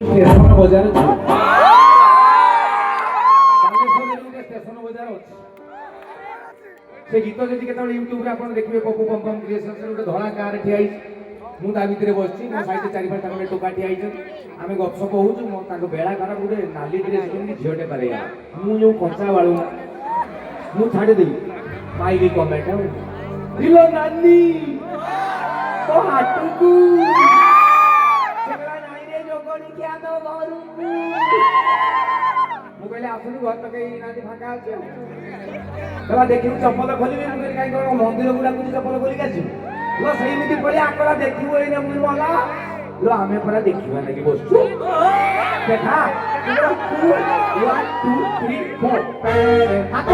Station बजार station बजार से गीत जी के यूट्यूब आप देखिए पप्पू पम्पम क्रिएशन गोटे धड़ा कार ठिया मुझे भितर बस मो सहित चारि पाँच खंडे टोका ठिया आम गपसप हो बेड़ा खराब गोटे नाली ड्रेस पिंधि झीटे पारे मुझे कंचा बाड़ू मुझे छाड़देवी पाइबी कमेंट दिलो नानी तो हाटू घर तक फाँका अच्छे देखिए चप्पल खोल कहीं मंदिर को डाकुची चप्पल खोलिक आसमती पड़े आकड़ा देखू मला लो आम परा देखा लगे बस देखा 1 2 3 4 हाथ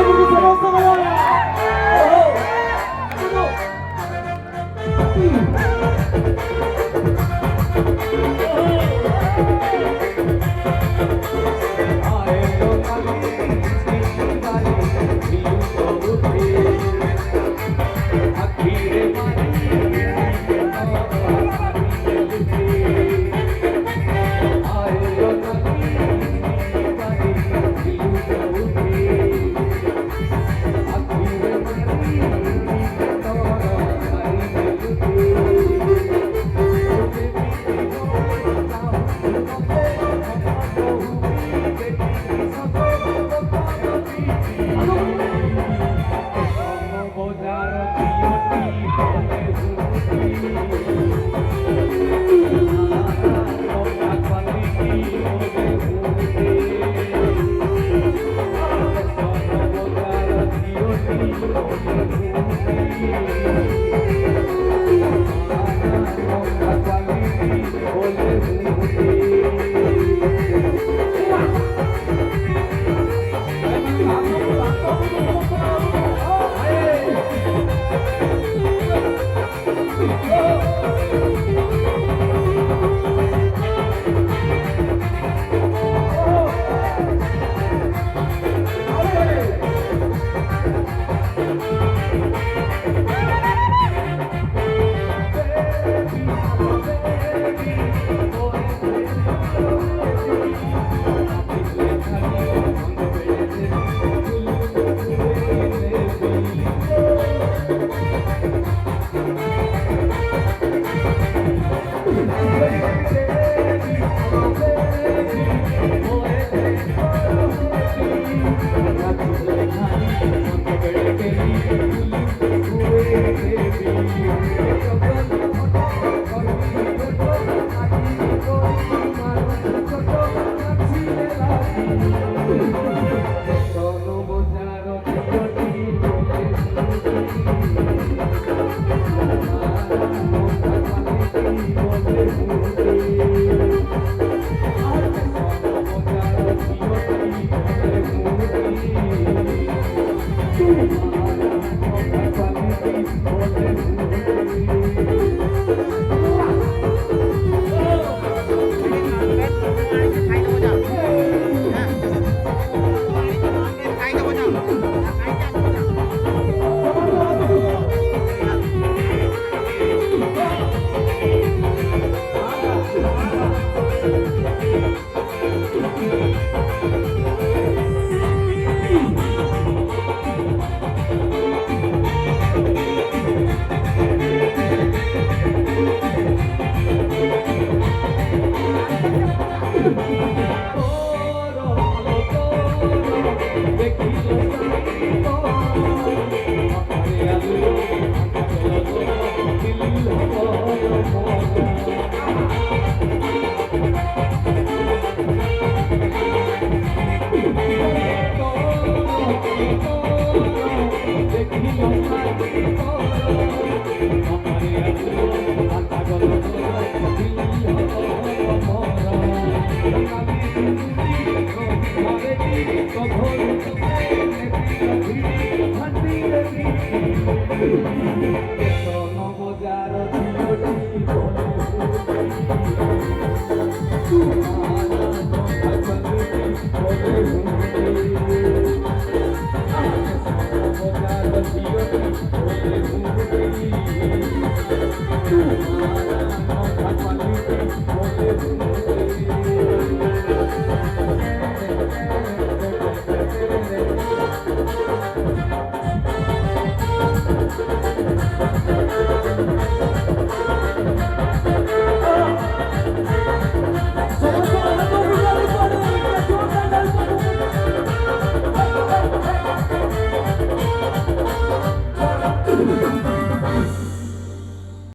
Thank you.